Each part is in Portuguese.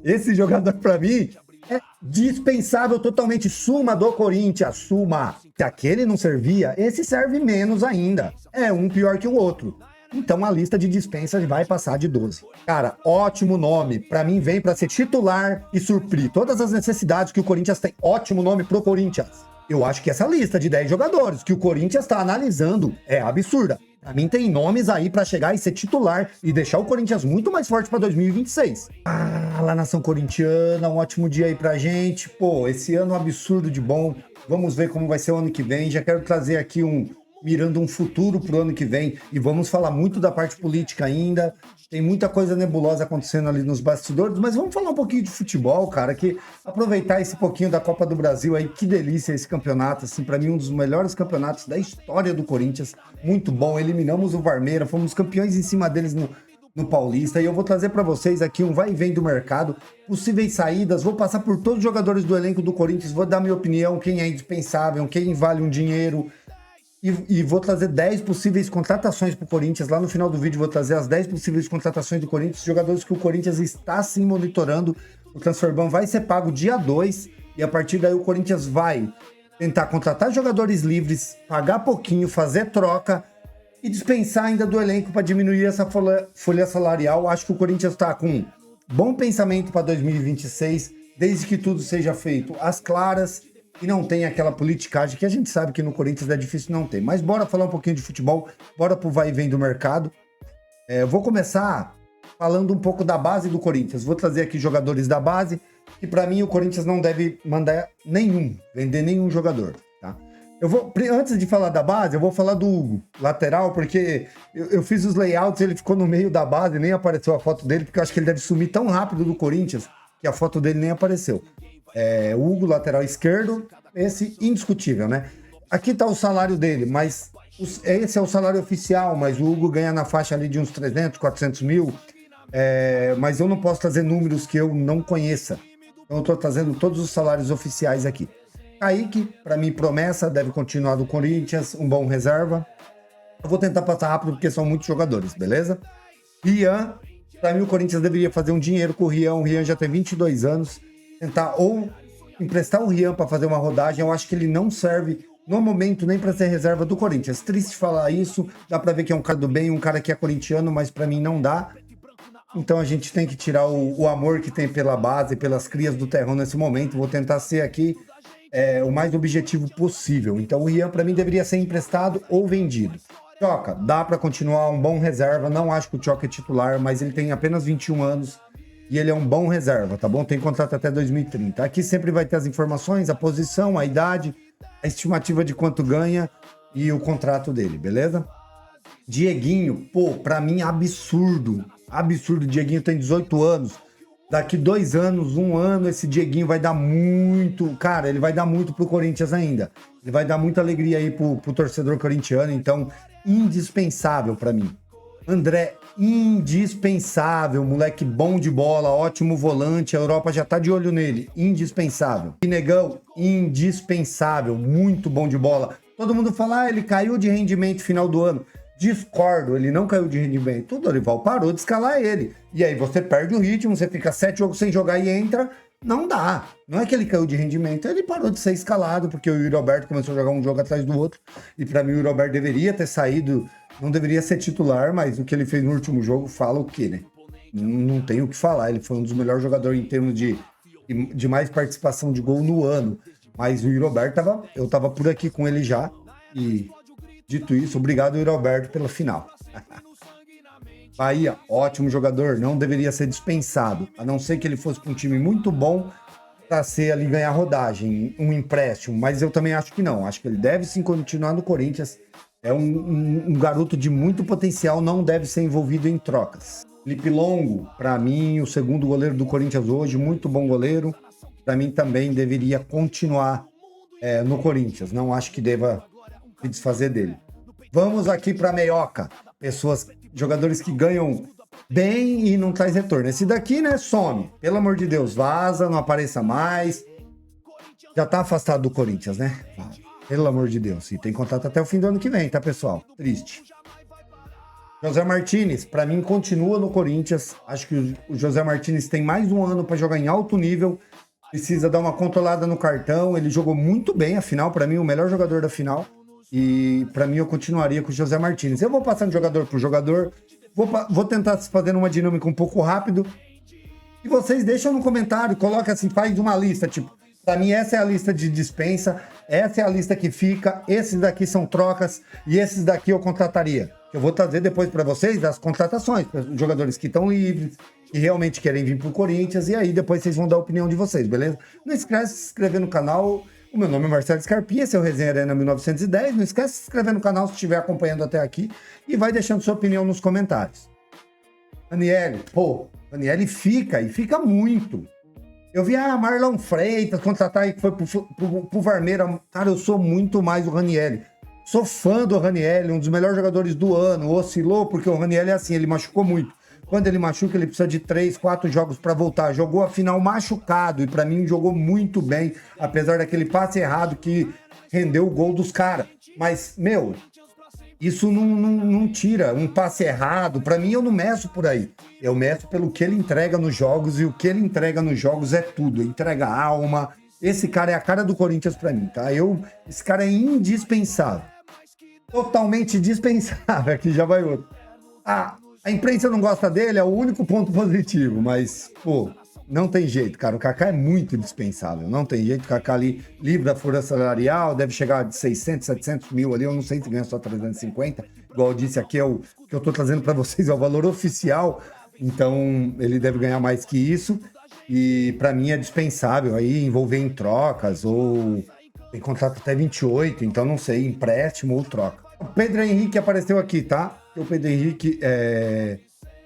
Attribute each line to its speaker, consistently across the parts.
Speaker 1: Esse jogador, pra mim, é dispensável totalmente. Suma do Corinthians, suma. Se aquele não servia, esse serve menos ainda. É um pior que o outro. Então a lista de dispensas vai passar de 12. Cara, ótimo nome. Pra mim vem pra ser titular e suprir todas as necessidades que o Corinthians tem. Ótimo nome pro Corinthians. Eu acho que essa lista de 10 jogadores que o Corinthians está analisando é absurda. Pra mim tem nomes aí pra chegar e ser titular e deixar o Corinthians muito mais forte pra 2026. Fala, nação corintiana, um ótimo dia aí pra gente. Pô, esse ano é um absurdo de bom. Vamos ver como vai ser o ano que vem. Já quero trazer aqui mirando um futuro pro ano que vem. E vamos falar muito da parte política ainda. Tem muita coisa nebulosa acontecendo ali nos bastidores, mas vamos falar um pouquinho de futebol, cara, que aproveitar esse pouquinho da Copa do Brasil aí, que delícia esse campeonato, assim, para mim um dos melhores campeonatos da história do Corinthians, muito bom, eliminamos o Varmeira, fomos campeões em cima deles no Paulista, e eu vou trazer para vocês aqui um vai e vem do mercado, possíveis saídas, vou passar por todos os jogadores do elenco do Corinthians, vou dar minha opinião, quem é indispensável, quem vale um dinheiro. E vou trazer 10 possíveis contratações para o Corinthians. Lá no final do vídeo vou trazer as 10 possíveis contratações do Corinthians, jogadores que o Corinthians está sim monitorando. O Transferban vai ser pago dia 2 e a partir daí o Corinthians vai tentar contratar jogadores livres, pagar pouquinho, fazer troca e dispensar ainda do elenco para diminuir essa folha salarial. Acho que o Corinthians está com bom pensamento para 2026, desde que tudo seja feito às claras e não tem aquela politicagem que a gente sabe que no Corinthians é difícil não ter. Mas bora falar um pouquinho de futebol, bora pro vai e vem do mercado. Eu vou começar falando um pouco da base do Corinthians. Vou trazer aqui jogadores da base, e para mim o Corinthians não deve mandar vender nenhum jogador, tá? Antes de falar da base, eu vou falar do Hugo, lateral, porque eu fiz os layouts, ele ficou no meio da base, nem apareceu a foto dele, porque eu acho que ele deve sumir tão rápido do Corinthians que a foto dele nem apareceu. O Hugo, lateral esquerdo, esse indiscutível, né? Aqui tá o salário dele, mas esse é o salário oficial, mas o Hugo ganha na faixa ali de uns 300, 400 mil, mas eu não posso trazer números que eu não conheça. Então eu tô trazendo todos os salários oficiais aqui. Kaique, para mim, promessa, deve continuar do Corinthians, um bom reserva. Eu vou tentar passar rápido porque são muitos jogadores, beleza? Rian, para mim o Corinthians deveria fazer um dinheiro com o Rian já tem 22 anos. Tentar ou emprestar o Rian para fazer uma rodagem, eu acho que ele não serve no momento nem para ser reserva do Corinthians. Triste falar isso, dá para ver que é um cara do bem, um cara que é corintiano, mas para mim não dá. Então a gente tem que tirar o amor que tem pela base, pelas crias do terrão nesse momento. Vou tentar ser aqui o mais objetivo possível. Então o Rian para mim deveria ser emprestado ou vendido. Tchoca, dá para continuar um bom reserva, não acho que o Tchoca é titular, mas ele tem apenas 21 anos. E ele é um bom reserva, tá bom? Tem contrato até 2030. Aqui sempre vai ter as informações, a posição, a idade, a estimativa de quanto ganha e o contrato dele, beleza? Dieguinho, pô, pra mim absurdo. Absurdo, Dieguinho tem 18 anos. Daqui 2 anos, 1 ano, esse Dieguinho vai dar muito... Cara, ele vai dar muito pro Corinthians ainda. Ele vai dar muita alegria aí pro torcedor corintiano, então indispensável pra mim. André, indispensável, moleque bom de bola, ótimo volante, a Europa já tá de olho nele, indispensável. E Negão, indispensável, muito bom de bola. Todo mundo fala, ele caiu de rendimento final do ano. Discordo, ele não caiu de rendimento. O Dorival parou de escalar ele. E aí você perde o ritmo, você fica 7 jogos sem jogar e entra, não dá. Não é que ele caiu de rendimento, ele parou de ser escalado, porque o Yuri Alberto começou a jogar um jogo atrás do outro. E pra mim o Yuri Alberto deveria ter saído... Não deveria ser titular, mas o que ele fez no último jogo fala o quê, né? Não tem o que falar. Ele foi um dos melhores jogadores em termos de mais participação de gol no ano. Mas o Yuri Alberto, eu tava por aqui com ele já. E, dito isso, obrigado, Yuri Alberto, pela final. Bahia, ótimo jogador, não deveria ser dispensado. A não ser que ele fosse para um time muito bom para ser ali ganhar rodagem, um empréstimo. Mas eu também acho que não. Acho que ele deve sim continuar no Corinthians. É um garoto de muito potencial, não deve ser envolvido em trocas. Felipe Longo, para mim, o segundo goleiro do Corinthians hoje, muito bom goleiro. Para mim também deveria continuar no Corinthians. Não acho que deva se desfazer dele. Vamos aqui para Meioca. Jogadores que ganham bem e não traz retorno. Esse daqui, né, some. Pelo amor de Deus, vaza, não apareça mais. Já tá afastado do Corinthians, né? Pelo amor de Deus. E tem contrato até o fim do ano que vem, tá, pessoal? Triste. José Martínez, para mim, continua no Corinthians. Acho que o José Martínez tem mais um ano para jogar em alto nível. Precisa dar uma controlada no cartão. Ele jogou muito bem a final, para mim, o melhor jogador da final. E para mim, eu continuaria com o José Martínez. Eu vou passando jogador por jogador. Vou tentar fazer uma dinâmica um pouco rápido. E vocês deixam no comentário, coloca assim, faz uma lista, tipo, pra mim essa é a lista de dispensa, essa é a lista que fica, esses daqui são trocas e esses daqui eu contrataria. Eu vou trazer depois pra vocês as contratações, os jogadores que estão livres, que realmente querem vir pro Corinthians, e aí depois vocês vão dar a opinião de vocês, beleza? Não esquece de se inscrever no canal. O meu nome é Marcelo Scarpia, esse é o Resenha Arena 1910. Não esquece de se inscrever no canal se estiver acompanhando até aqui e vai deixando sua opinião nos comentários. Ranieri, Ranieri fica, e fica muito. Eu vi a Marlon Freitas contratar aí que foi pro Varmeira. Cara, eu sou muito mais o Ranieri. Sou fã do Ranieri, um dos melhores jogadores do ano. Oscilou, porque o Ranieri é assim, ele machucou muito. Quando ele machuca, ele precisa de 3, 4 jogos para voltar. Jogou a final machucado e para mim jogou muito bem, apesar daquele passe errado que rendeu o gol dos caras. Mas, meu, isso não tira um passe errado. Para mim, eu não meço por aí. Eu meço pelo que ele entrega nos jogos, e o que ele entrega nos jogos é tudo. Ele entrega alma. Esse cara é a cara do Corinthians para mim, tá? Esse cara é indispensável. Totalmente dispensável. Aqui já vai outro. A imprensa não gosta dele, é o único ponto positivo. Mas, pô, não tem jeito, cara. O Kaká é muito indispensável. Não tem jeito. O Kaká ali, livre da folha salarial, deve chegar de 600, 700 mil ali. Eu não sei se ganha só 350. Igual eu disse aqui, o que eu tô trazendo para vocês é o valor oficial. Então, ele deve ganhar mais que isso. E para mim é dispensável aí envolver em trocas ou tem contrato até 28. Então, não sei, empréstimo ou troca. O Pedro Henrique apareceu aqui, tá? O Pedro Henrique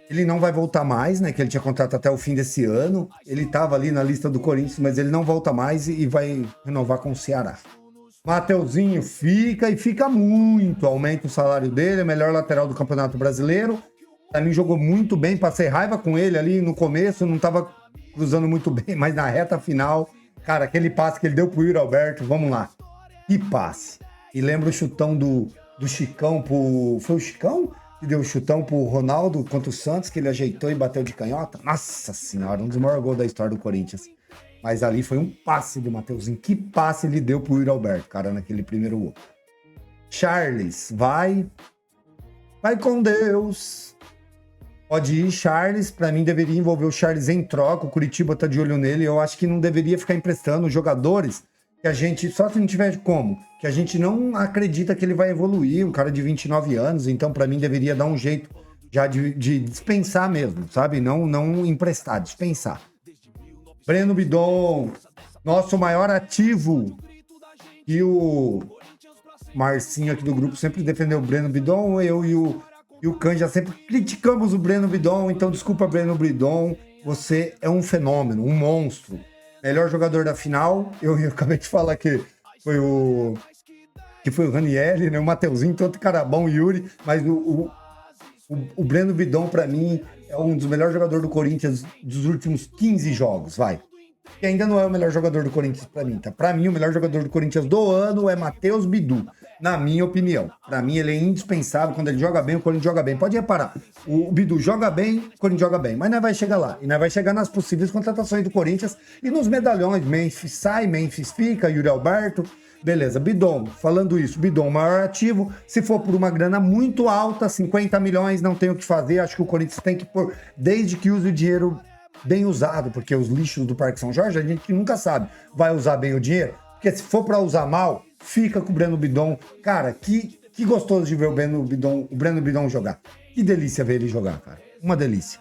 Speaker 1: ele não vai voltar mais, né? Que ele tinha contrato até o fim desse ano. Ele estava ali na lista do Corinthians, mas ele não volta mais e vai renovar com o Ceará. Mateuzinho fica e fica muito. Aumenta o salário dele, é o melhor lateral do Campeonato Brasileiro. Pra mim jogou muito bem, passei raiva com ele ali no começo, não tava cruzando muito bem, mas na reta final, cara, aquele passe que ele deu pro Yuri Alberto, vamos lá. Que passe. E lembra o chutão do Chicão pro... Foi o Chicão? Que deu o chutão pro Ronaldo contra o Santos, que ele ajeitou e bateu de canhota. Nossa senhora, um dos maiores gols da história do Corinthians. Mas ali foi um passe do Mateuzinho. Que passe ele deu pro Yuri Alberto, cara, naquele primeiro gol. Charles, vai com Deus. Pode ir, Charles. Pra mim, deveria envolver o Charles em troca. O Curitiba tá de olho nele. Eu acho que não deveria ficar emprestando jogadores que a gente, só se não tiver como, que a gente não acredita que ele vai evoluir, um cara de 29 anos, então para mim deveria dar um jeito já de dispensar mesmo, sabe? Não emprestar, dispensar. Breno Bidon, nosso maior ativo, e o Marcinho aqui do grupo sempre defendeu o Breno Bidon, eu e o Canja sempre criticamos o Breno Bidon, então desculpa, Breno Bidon, você é um fenômeno, um monstro. Melhor jogador da final, eu acabei de falar que foi o Ranieri, né? O Mateuzinho, tanto cara bom, o Yuri, mas o Breno Bidon, pra mim, é um dos melhores jogadores do Corinthians dos últimos 15 jogos, vai. E ainda não é o melhor jogador do Corinthians pra mim, tá? Pra mim, o melhor jogador do Corinthians do ano é Matheus Bidu, na minha opinião. Pra mim, ele é indispensável. Quando ele joga bem, o Corinthians joga bem. Pode reparar, o Bidu joga bem, o Corinthians joga bem. Mas nós vai chegar lá. E nós vai chegar nas possíveis contratações do Corinthians e nos medalhões. Memphis sai, Memphis fica, Yuri Alberto. Beleza, Bidon, falando isso, Bidon, maior ativo. Se for por uma grana muito alta, 50 milhões, não tem o que fazer. Acho que o Corinthians tem que pôr, desde que use o dinheiro bem usado, porque os lixos do Parque São Jorge, a gente nunca sabe, vai usar bem o dinheiro, porque se for para usar mal, fica com o Breno Bidon. Cara, que gostoso de ver o Breno Bidon jogar. Que delícia ver ele jogar, cara. Uma delícia.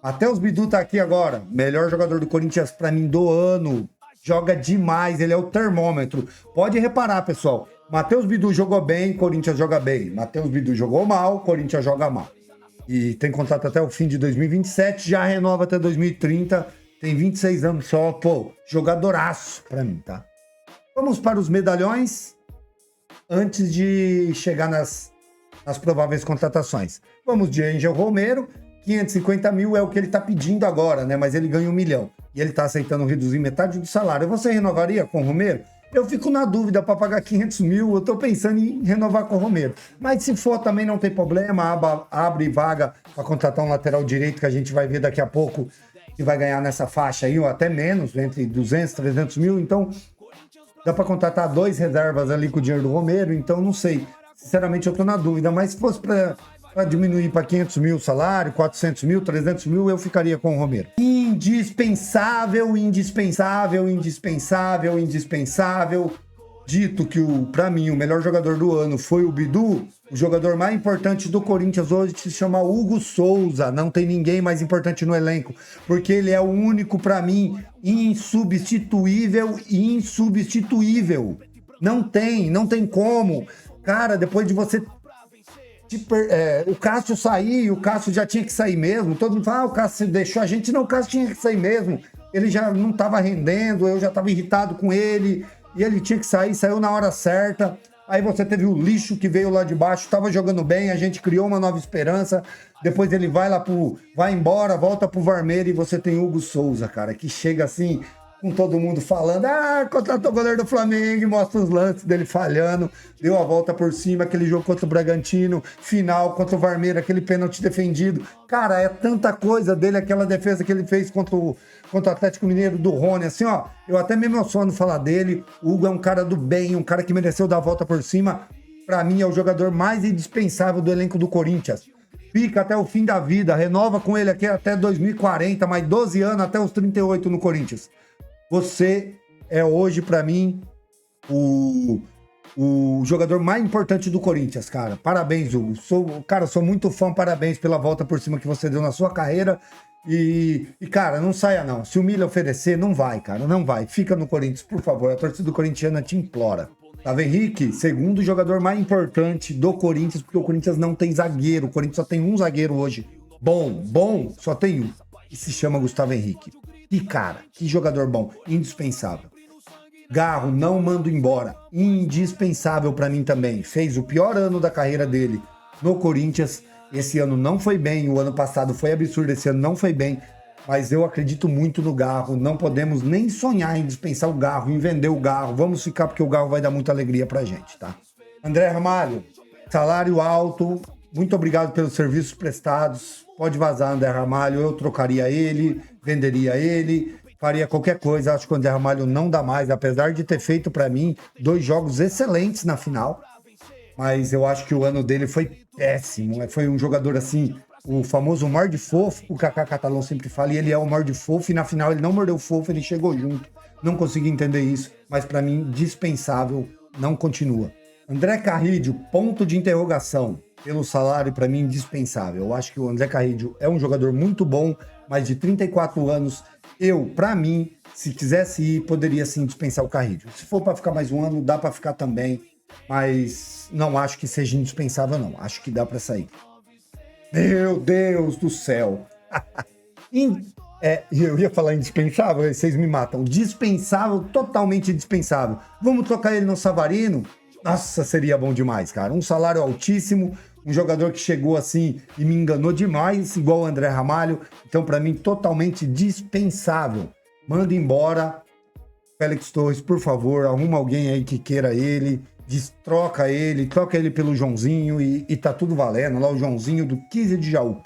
Speaker 1: Matheus Bidu tá aqui agora, melhor jogador do Corinthians para mim do ano. Joga demais, ele é o termômetro. Pode reparar, pessoal. Matheus Bidu jogou bem, Corinthians joga bem. Matheus Bidu jogou mal, Corinthians joga mal. E tem contrato até o fim de 2027, já renova até 2030, tem 26 anos só, pô, jogadoraço pra mim, tá? Vamos para os medalhões, antes de chegar nas prováveis contratações. Vamos de Angel Romero, 550 mil é o que ele tá pedindo agora, né? Mas ele ganha 1 milhão, e ele tá aceitando reduzir metade do salário. Você renovaria com o Romero? Eu fico na dúvida para pagar 500 mil, eu tô pensando em renovar com o Romero. Mas se for também não tem problema, abre vaga para contratar um lateral direito que a gente vai ver daqui a pouco que vai ganhar nessa faixa aí, ou até menos, entre 200 e 300 mil. Então dá para contratar 2 reservas ali com o dinheiro do Romero, então não sei. Sinceramente eu tô na dúvida, mas se fosse para diminuir para 500 mil o salário, 400 mil, 300 mil, eu ficaria com o Romero. Indispensável, indispensável, indispensável, indispensável. Dito que, para mim, o melhor jogador do ano foi o Bidu, o jogador mais importante do Corinthians hoje se chama Hugo Souza. Não tem ninguém mais importante no elenco, porque ele é o único, para mim, insubstituível e insubstituível. Não tem como. Cara, depois de você... o Cássio sair, o Cássio já tinha que sair mesmo. Todo mundo fala, o Cássio deixou a gente. Não, o Cássio tinha que sair mesmo. Ele já não estava rendendo, eu já estava irritado com ele. E ele tinha que sair, saiu na hora certa. Aí você teve o lixo que veio lá de baixo, estava jogando bem, a gente criou uma nova esperança. Depois ele vai embora, volta pro Varmeiro e você tem Hugo Souza, cara, que chega assim... com todo mundo falando, contratou o goleiro do Flamengo, e mostra os lances dele falhando, deu a volta por cima, aquele jogo contra o Bragantino, final contra o Varmeiro, aquele pênalti defendido. Cara, é tanta coisa dele, aquela defesa que ele fez contra o Atlético Mineiro do Rony, assim, ó, eu até me emociono falar dele. O Hugo é um cara do bem, um cara que mereceu dar a volta por cima. Pra mim, é o jogador mais indispensável do elenco do Corinthians. Fica até o fim da vida, renova com ele aqui até 2040, mais 12 anos, até os 38 no Corinthians. Você é hoje, pra mim, o jogador mais importante do Corinthians, cara. Parabéns, Hugo. Sou muito fã, parabéns pela volta por cima que você deu na sua carreira. E, cara, não saia não. Se o Miller oferecer, não vai, cara, não vai. Fica no Corinthians, por favor. A torcida corintiana te implora. Gustavo Henrique, segundo jogador mais importante do Corinthians, porque o Corinthians não tem zagueiro. O Corinthians só tem um zagueiro hoje. Bom, só tem um. E se chama Gustavo Henrique. Que cara, que jogador bom, indispensável. Garro, não mando embora, indispensável pra mim também. Fez o pior ano da carreira dele no Corinthians. Esse ano não foi bem, o ano passado foi absurdo, esse ano não foi bem. Mas eu acredito muito no Garro, não podemos nem sonhar em dispensar o Garro, em vender o Garro. Vamos ficar porque o Garro vai dar muita alegria pra gente, tá? André Ramalho, salário alto, muito obrigado pelos serviços prestados. Pode vazar, André Ramalho, eu trocaria ele, venderia ele, faria qualquer coisa. Acho que o André Ramalho não dá mais, apesar de ter feito para mim 2 jogos excelentes na final. Mas eu acho que o ano dele foi péssimo. Foi um jogador assim, o famoso morde fofo, o Kaká Catalão sempre fala, e ele é o morde fofo, e na final ele não mordeu fofo, ele chegou junto. Não consegui entender isso, mas para mim, dispensável, não continua. André Carrídio, ponto de interrogação. Pelo salário, para mim, indispensável. Eu acho que o André Carrídio é um jogador muito bom, mas de 34 anos, para mim, se quisesse ir, poderia sim dispensar o Carrídio. Se for para ficar mais um ano, dá para ficar também, mas não acho que seja indispensável, não. Acho que dá para sair. Meu Deus do céu! Eu ia falar indispensável, vocês me matam. Dispensável, totalmente dispensável. Vamos trocar ele no Savarino? Nossa, seria bom demais, cara. Um salário altíssimo, um jogador que chegou assim e me enganou demais, igual o André Ramalho. Então, para mim, totalmente dispensável. Manda embora. Félix Torres, por favor, arruma alguém aí que queira ele, troca ele pelo Joãozinho e tá tudo valendo. Lá o Joãozinho do 15 de Jaú.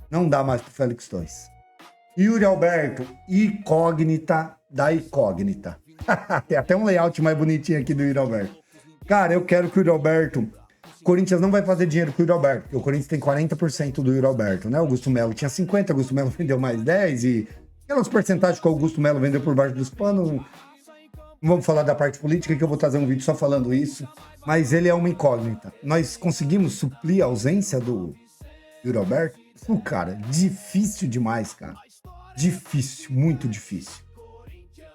Speaker 1: Não dá mais pro Félix Torres. Yuri Alberto, incógnita da incógnita. Tem até um layout mais bonitinho aqui do Yuri Alberto. Cara, eu quero que o Yuri Alberto... O Corinthians não vai fazer dinheiro com o Yuri Alberto, porque o Corinthians tem 40% do Yuri Alberto, né? O Augusto Melo tinha 50%, o Augusto Melo vendeu mais 10%, e aquelas porcentagens que o Augusto Melo vendeu por baixo dos panos... Não vamos falar da parte política, que eu vou trazer um vídeo só falando isso, mas ele é uma incógnita. Nós conseguimos suprir a ausência do Yuri Alberto? Cara, difícil demais, cara. Difícil, muito difícil.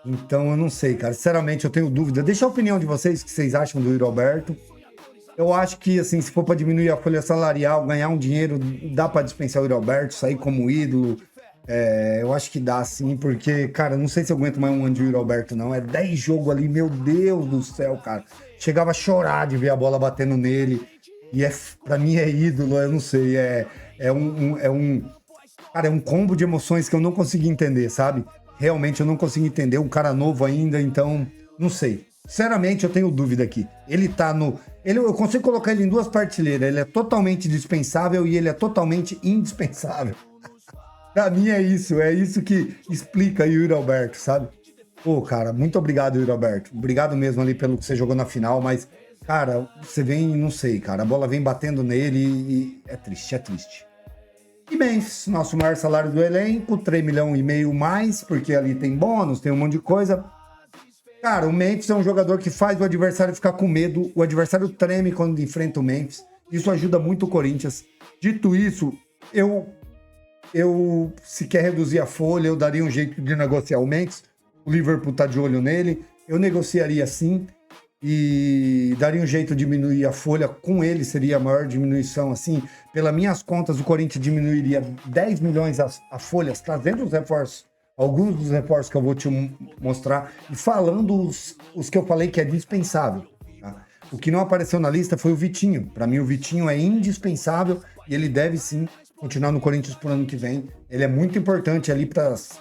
Speaker 1: Então, eu não sei, cara. Sinceramente, eu tenho dúvida. Deixa a opinião de vocês, o que vocês acham do Yuri Alberto. Eu acho que, assim, se for para diminuir a folha salarial, ganhar um dinheiro, dá para dispensar o Yuri Alberto, sair como ídolo. Eu acho que dá, sim, porque, cara, não sei se eu aguento mais um ano de Yuri Alberto, não. É 10 jogos ali, meu Deus do céu, cara. Chegava a chorar de ver a bola batendo nele. E pra mim é ídolo, eu não sei. Cara, é um combo de emoções que eu não consegui entender, sabe? Realmente eu não consigo entender, um cara novo ainda, então, não sei. Sinceramente, eu tenho dúvida aqui. Ele tá no... eu consigo colocar ele em duas partilheiras. Ele é totalmente dispensável e ele é totalmente indispensável. Pra mim é isso que explica o Yuri Alberto, sabe? Pô, cara, muito obrigado, Yuri Alberto. Obrigado mesmo ali pelo que você jogou na final, mas, cara, você vem, não sei, cara, a bola vem batendo nele e é triste, é triste. E Memphis, nosso maior salário do elenco, 3,5 milhões mais, porque ali tem bônus, tem um monte de coisa. Cara, o Memphis é um jogador que faz o adversário ficar com medo, o adversário treme quando enfrenta o Memphis. Isso ajuda muito o Corinthians. Dito isso, se quer reduzir a folha, eu daria um jeito de negociar o Memphis. O Liverpool tá de olho nele. Eu negociaria sim e daria um jeito de diminuir a folha. Com ele seria a maior diminuição, assim. Pelas minhas contas, o Corinthians diminuiria 10 milhões a folhas, trazendo os reforços. Alguns dos reforços que eu vou te mostrar. E falando os que eu falei que é dispensável. Tá? O que não apareceu na lista foi o Vitinho. Para mim, o Vitinho é indispensável e ele deve sim continuar no Corinthians por ano que vem. Ele é muito importante ali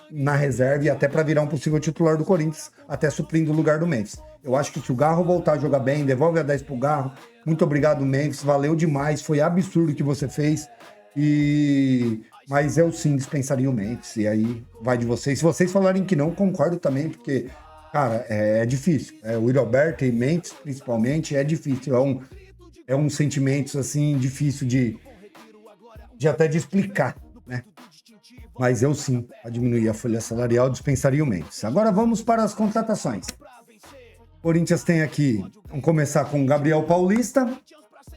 Speaker 1: na reserva e até para virar um possível titular do Corinthians, até suprindo o lugar do Memphis. Eu acho que se o Garro voltar a jogar bem, devolve a 10 pro Garro. Muito obrigado, Memphis. Valeu demais. Foi absurdo o que você fez. Mas eu sim dispensaria o Memphis. E aí vai de vocês. Se vocês falarem que não, concordo também, porque, cara, é difícil. O Yuri Alberto e Memphis, principalmente, é difícil. É um sentimento, assim, difícil de até de explicar, né? Mas eu sim, a diminuir a folha salarial, dispensaria o Memphis. Agora vamos para as contratações. Corinthians tem aqui, vamos começar com o Gabriel Paulista.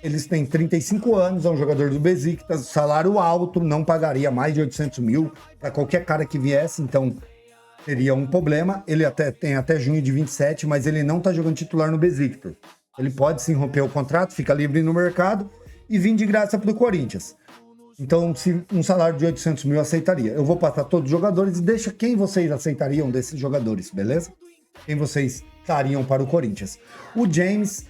Speaker 1: Eles têm 35 anos, é um jogador do Besiktas, salário alto, não pagaria mais de 800 mil para qualquer cara que viesse, então teria um problema. Ele tem até junho de 27, mas ele não está jogando titular no Besiktas. Ele pode sim romper o contrato, fica livre no mercado e vir de graça para o Corinthians. Então, se um salário de 800 mil aceitaria. Eu vou passar todos os jogadores e deixa quem vocês aceitariam desses jogadores, beleza? Quem vocês estariam para o Corinthians. O James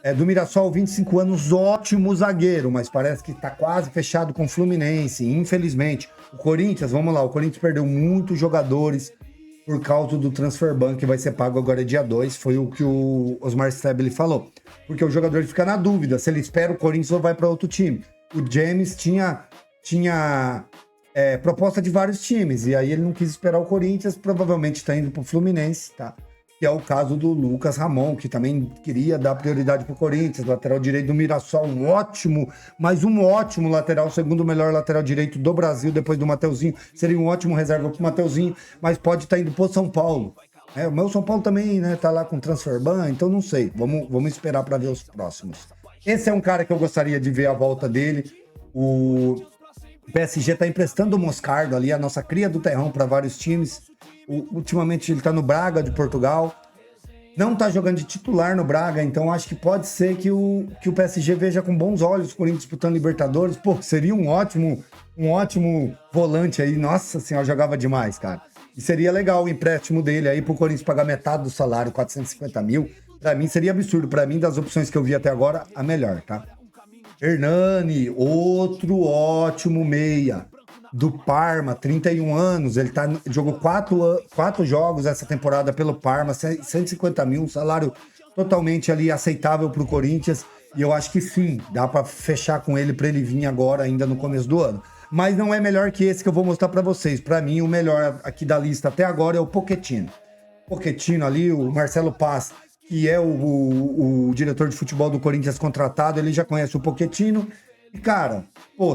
Speaker 1: é do Mirassol, 25 anos, ótimo zagueiro, mas parece que está quase fechado com o Fluminense, infelizmente. O Corinthians, vamos lá, o Corinthians perdeu muitos jogadores por causa do transfer ban que vai ser pago agora dia 2, foi o que o Osmar Stebeli falou. Porque o jogador fica na dúvida se ele espera o Corinthians ou vai para outro time. O James tinha proposta de vários times, e aí ele não quis esperar o Corinthians, provavelmente está indo para o Fluminense, tá? Que é o caso do Lucas Ramon, que também queria dar prioridade para o Corinthians, lateral direito do Mirassol, um ótimo lateral, o segundo melhor lateral direito do Brasil, depois do Mateuzinho, seria um ótimo reserva para o Mateuzinho, mas pode estar indo para o São Paulo. O meu São Paulo também, né, tá lá com transfer ban, então não sei, vamos esperar para ver os próximos. Esse é um cara que eu gostaria de ver a volta dele. O PSG está emprestando o Moscardo ali, a nossa cria do terrão, para vários times. Ultimamente ele está no Braga de Portugal. Não está jogando de titular no Braga, então acho que pode ser que o PSG veja com bons olhos o Corinthians disputando Libertadores. Pô, seria um ótimo volante aí. Nossa senhora, jogava demais, cara. E seria legal o empréstimo dele aí pro Corinthians pagar metade do salário, 450 mil. Pra mim seria absurdo. Pra mim, das opções que eu vi até agora, a melhor, tá? Hernani, outro ótimo meia. Do Parma, 31 anos. Ele jogou 4 jogos essa temporada pelo Parma, 150 mil, um salário totalmente ali aceitável pro Corinthians. E eu acho que sim, dá pra fechar com ele pra ele vir agora, ainda no começo do ano. Mas não é melhor que esse que eu vou mostrar pra vocês. Pra mim, o melhor aqui da lista até agora é o Pochettino. Pochettino ali, o Marcelo Paz, que é o diretor de futebol do Corinthians contratado, ele já conhece o Pochettino. E, cara,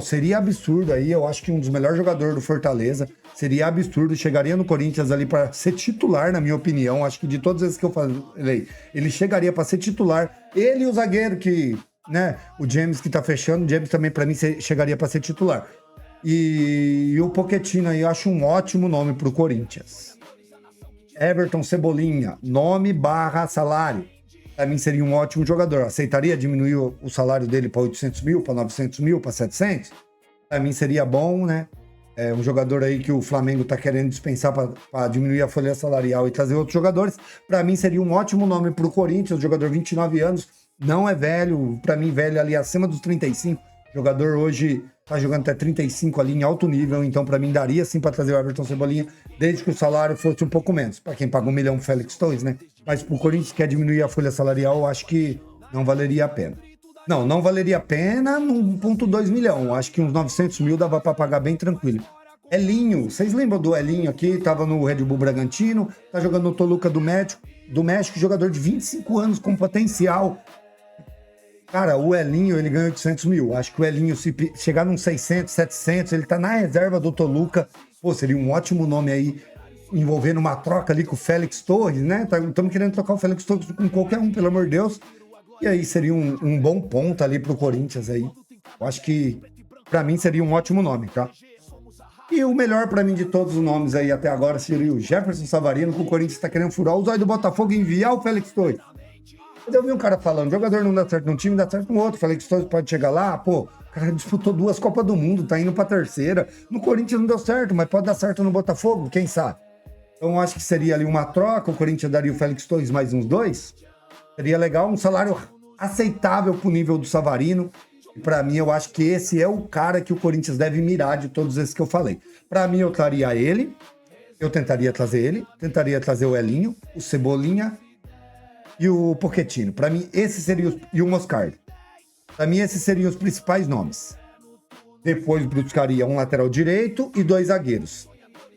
Speaker 1: seria absurdo aí, eu acho que um dos melhores jogadores do Fortaleza, seria absurdo, chegaria no Corinthians ali para ser titular, na minha opinião, acho que de todos esses que eu falei, ele chegaria para ser titular, ele e o zagueiro que, né, o James que tá fechando, o James também para mim chegaria para ser titular. E o Pochettino aí, eu acho um ótimo nome pro Corinthians. Everton Cebolinha, nome / salário. Para mim seria um ótimo jogador. Aceitaria diminuir o salário dele para 800 mil, para 900 mil, para 700? Para mim seria bom, né? É um jogador aí que o Flamengo está querendo dispensar para diminuir a folha salarial e trazer outros jogadores. Para mim seria um ótimo nome para o Corinthians, jogador 29 anos, não é velho, para mim velho ali acima dos 35. Jogador hoje tá jogando até 35 ali em alto nível, então para mim daria sim para trazer o Everton Cebolinha, desde que o salário fosse um pouco menos. Para quem paga 1 milhão, Félix Torres, né? Mas pro Corinthians que quer diminuir a folha salarial, eu acho que não valeria a pena. Não valeria a pena num 1,2 milhão. Eu acho que uns 900 mil dava para pagar bem tranquilo. Elinho, vocês lembram do Elinho aqui? Tava no Red Bull Bragantino, tá jogando no Toluca do México, jogador de 25 anos com potencial. Cara, o Elinho, ele ganha 800 mil. Acho que o Elinho, se chegar num 600, 700, ele tá na reserva do Toluca. Pô, seria um ótimo nome aí, envolvendo uma troca ali com o Félix Torres, né? Estamos querendo trocar o Félix Torres com qualquer um, pelo amor de Deus. E aí seria um bom ponto ali pro Corinthians aí. Eu acho que, pra mim, seria um ótimo nome, tá? E o melhor pra mim de todos os nomes aí até agora seria o Jefferson Savarino, que o Corinthians tá querendo furar os olhos do Botafogo e enviar o Félix Torres. Eu vi um cara falando, jogador não dá certo num time, dá certo no outro. Félix Torres pode chegar lá, pô, o cara disputou 2 Copas do Mundo, tá indo pra 3ª. No Corinthians não deu certo, mas pode dar certo no Botafogo, quem sabe? Então acho que seria ali uma troca, o Corinthians daria o Félix Torres mais uns 2. Seria legal, um salário aceitável pro nível do Savarino. E pra mim, eu acho que esse é o cara que o Corinthians deve mirar de todos esses que eu falei. Pra mim, eu traria ele, eu tentaria trazer o Elinho, o Cebolinha e o Pochettino. Pra mim, esses seriam e o Moscardo. Pra mim, esses seriam os principais nomes. Depois buscaria um lateral direito e 2 zagueiros.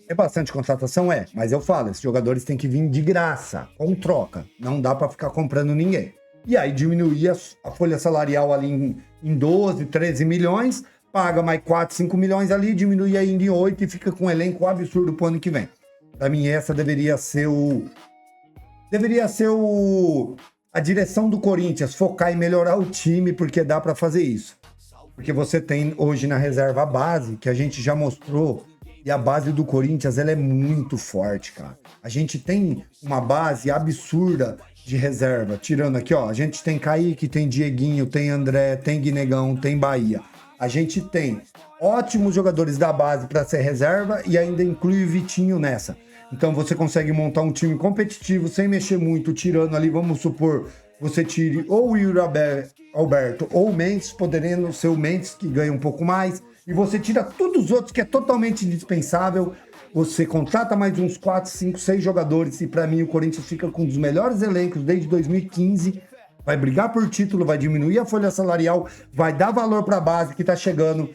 Speaker 1: É bastante contratação? É, mas eu falo, esses jogadores têm que vir de graça, com troca. Não dá pra ficar comprando ninguém. E aí diminuía a folha salarial ali em 12, 13 milhões, paga mais 4, 5 milhões ali, diminui ainda em 8 e fica com um elenco absurdo pro ano que vem. Pra mim, essa deveria ser a direção do Corinthians, focar em melhorar o time, porque dá pra fazer isso. Porque você tem hoje na reserva a base, que a gente já mostrou, e a base do Corinthians, ela é muito forte, cara. A gente tem uma base absurda de reserva, tirando aqui, ó, a gente tem Kaique, tem Dieguinho, tem André, tem Guinegão, tem Bahia. A gente tem ótimos jogadores da base para ser reserva e ainda inclui o Vitinho nessa. Então você consegue montar um time competitivo sem mexer muito, tirando ali, vamos supor, você tire ou o Yuri Alberto ou o Mendes, podendo ser o Mendes que ganha um pouco mais, e você tira todos os outros que é totalmente indispensável. Você contrata mais uns 4, 5, 6 jogadores e pra mim o Corinthians fica com um dos melhores elencos desde 2015. Vai brigar por título, vai diminuir a folha salarial, vai dar valor pra base que tá chegando.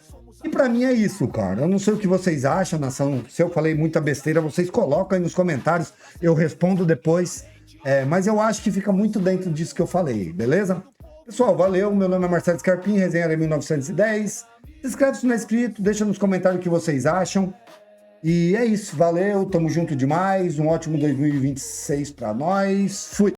Speaker 1: E pra mim é isso, cara. Eu não sei o que vocês acham, nação. Se eu falei muita besteira, vocês colocam aí nos comentários. Eu respondo depois. Mas eu acho que fica muito dentro disso que eu falei, beleza? Pessoal, valeu. Meu nome é Marcelo Scarpim, Resenha 1910. Se inscreve se não é inscrito, deixa nos comentários o que vocês acham. E é isso, valeu, tamo junto demais, um ótimo 2026 pra nós, fui!